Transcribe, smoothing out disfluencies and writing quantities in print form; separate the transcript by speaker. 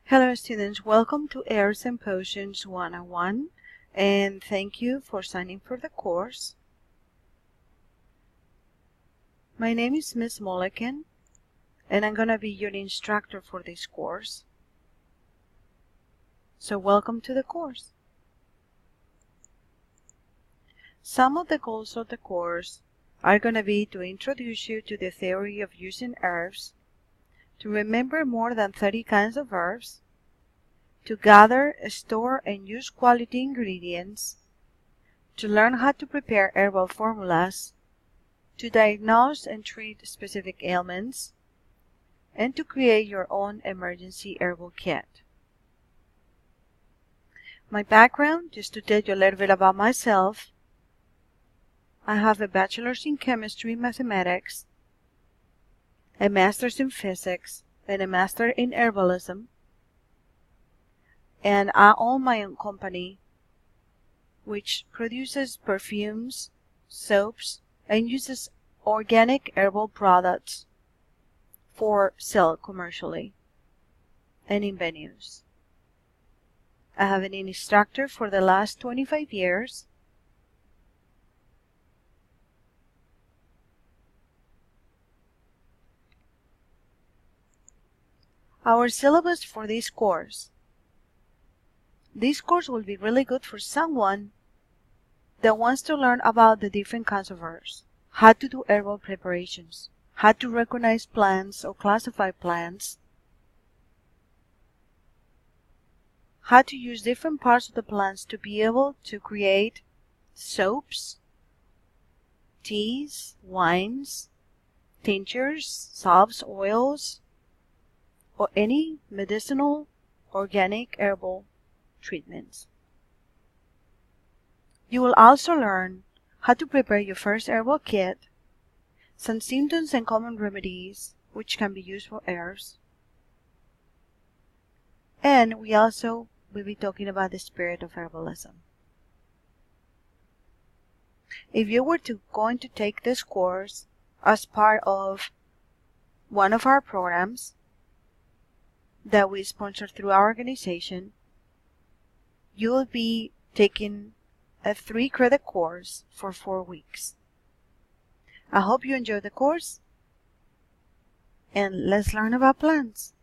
Speaker 1: Hello students, welcome to Herbs and Potions 101 and thank you for signing for the course. My name is Miss Mulligan and I'm going to be your instructor for this course. So welcome to the course. Some of the goals of the course are going to be to introduce you to the theory of using herbs, to remember more than 30 kinds of herbs, to gather, store, and use quality ingredients, to learn how to prepare herbal formulas, to diagnose and treat specific ailments, and to create your own emergency herbal kit. My background, just to tell you a little bit about myself, I have a bachelor's in chemistry and mathematics, a master's in physics, and a master in herbalism, and I own my own company which produces perfumes, soaps, and uses organic herbal products for sale commercially and in venues. I have been an instructor for the last 25 years. Our syllabus for this course. This course will be really good for someone that wants to learn about the different kinds of herbs, how to do herbal preparations, how to recognize plants or classify plants, how to use different parts of the plants to be able to create soaps, teas, wines, tinctures, salves, oils, or any medicinal, organic, herbal treatments. You will also learn how to prepare your first herbal kit, some symptoms and common remedies which can be used for herbs, and we also will be talking about the spirit of herbalism. If you were going to take this course as part of one of our programs that we sponsor through our organization, you will be taking a 3-credit course for 4 weeks. I hope you enjoy the course, and let's learn about plants.